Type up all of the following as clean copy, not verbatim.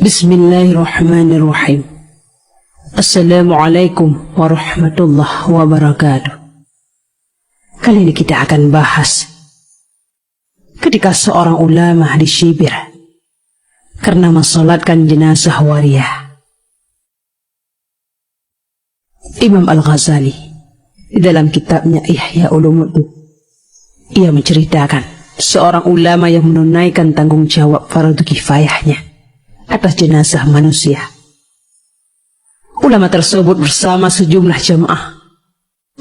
Bismillahirrahmanirrahim. Assalamualaikum warahmatullahi wabarakatuh. Kali ini kita akan bahas ketika seorang ulama disibir karena mensolatkan jenazah waria. Imam Al-Ghazali di dalam kitabnya Ihya Ulumuddin, ia menceritakan seorang ulama yang menunaikan tanggung jawab fardu kifayahnya atas jenazah manusia. Ulama tersebut bersama sejumlah jemaah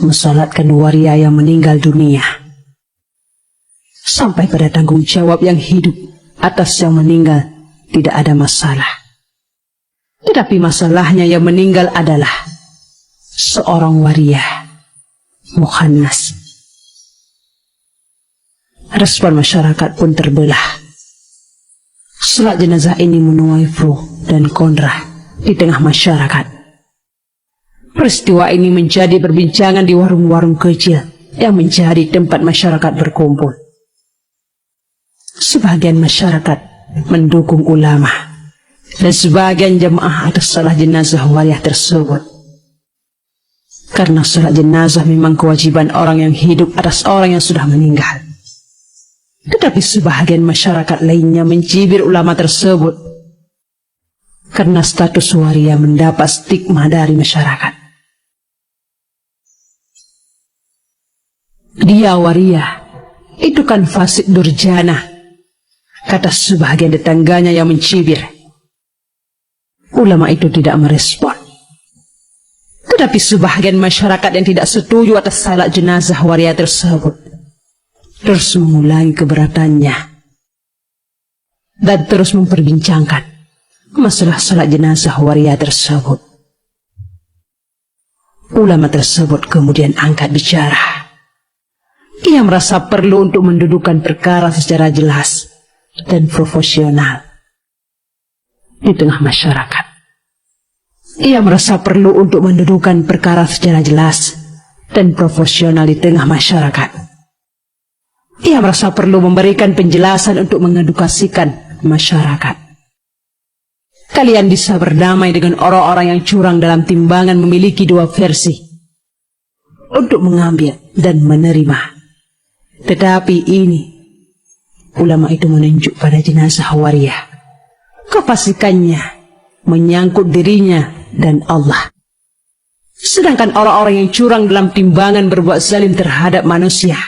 mensalatkan waria yang meninggal dunia. Sampai pada tanggung jawab yang hidup atas yang meninggal tidak ada masalah. Tetapi masalahnya yang meninggal adalah seorang waria mukhannas. Respon masyarakat pun terbelah. Salat jenazah ini menuai pro dan kontra di tengah masyarakat. Peristiwa ini menjadi perbincangan di warung-warung kecil yang menjadi tempat masyarakat berkumpul. Sebagian masyarakat mendukung ulama dan sebagian jemaah atas salat jenazah waria tersebut. Karena salat jenazah memang kewajiban orang yang hidup atas orang yang sudah meninggal. Tetapi sebagian masyarakat lainnya mencibir ulama tersebut karena status waria mendapat stigma dari masyarakat. Dia waria, itu kan fasik durjana, kata sebagian tetangganya yang mencibir. Ulama itu tidak merespon. Tetapi sebagian masyarakat yang tidak setuju atas salat jenazah waria tersebut terus mengulangi keberatannya dan terus memperbincangkan masalah salat jenazah waria tersebut. Ulama tersebut kemudian angkat bicara. Ia merasa perlu untuk mendudukan perkara secara jelas dan profesional di tengah masyarakat. Ia merasa perlu untuk mendudukan perkara secara jelas dan profesional di tengah masyarakat. Ia merasa perlu memberikan penjelasan untuk mengedukasikan masyarakat. Kalian bisa berdamai dengan orang-orang yang curang dalam timbangan memiliki dua versi untuk mengambil dan menerima. Tetapi ini, ulama itu menunjuk pada jenazah waria. Kefasikannya menyangkut dirinya dan Allah. Sedangkan orang-orang yang curang dalam timbangan berbuat zalim terhadap manusia.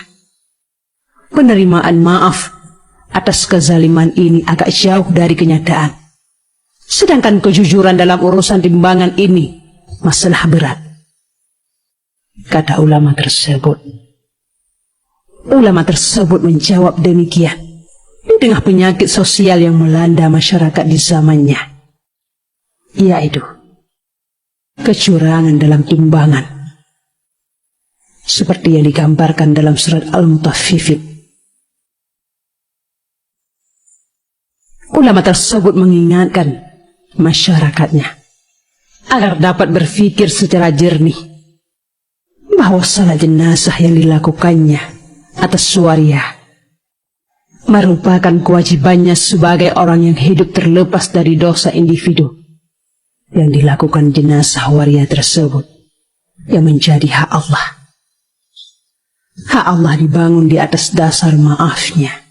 Penerimaan maaf atas kezaliman ini agak jauh dari kenyataan. Sedangkan kejujuran dalam urusan timbangan ini masalah berat, kata ulama tersebut. Ulama tersebut menjawab demikian di tengah penyakit sosial yang melanda masyarakat di zamannya, yaitu kecurangan dalam timbangan, seperti yang digambarkan dalam surat Al-Mutaffifin. Ulama tersebut mengingatkan masyarakatnya agar dapat berpikir secara jernih bahwa salat jenazah yang dilakukannya atas waria merupakan kewajibannya sebagai orang yang hidup terlepas dari dosa individu yang dilakukan jenazah waria tersebut yang menjadi hak Allah. Hak Allah dibangun di atas dasar maafnya.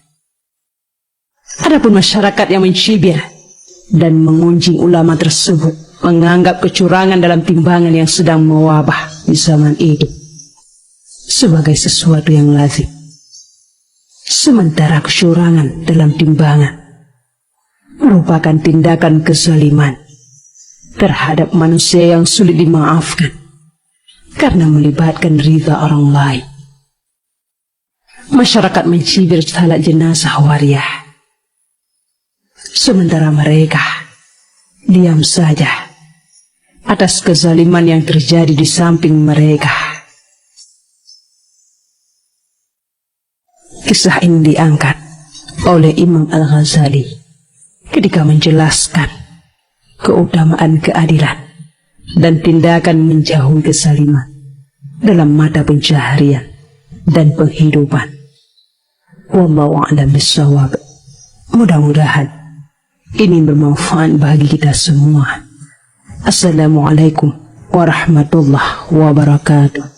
Adapun masyarakat yang mencibir dan mengunjing ulama tersebut menganggap kecurangan dalam timbangan yang sedang mewabah di zaman itu sebagai sesuatu yang lazim. Sementara kecurangan dalam timbangan merupakan tindakan kezaliman terhadap manusia yang sulit dimaafkan karena melibatkan ridha orang lain. Masyarakat mencibir salat jenazah waria, sementara mereka diam saja atas kezaliman yang terjadi di samping mereka. Kisah ini diangkat oleh Imam Al-Ghazali ketika menjelaskan keutamaan keadilan dan tindakan menjauhi kezaliman dalam mata pencaharian dan penghidupan. Wallahu a'lam bishawab. Mudah-mudahan ini bermanfaat bagi kita semua. Assalamualaikum warahmatullahi wabarakatuh.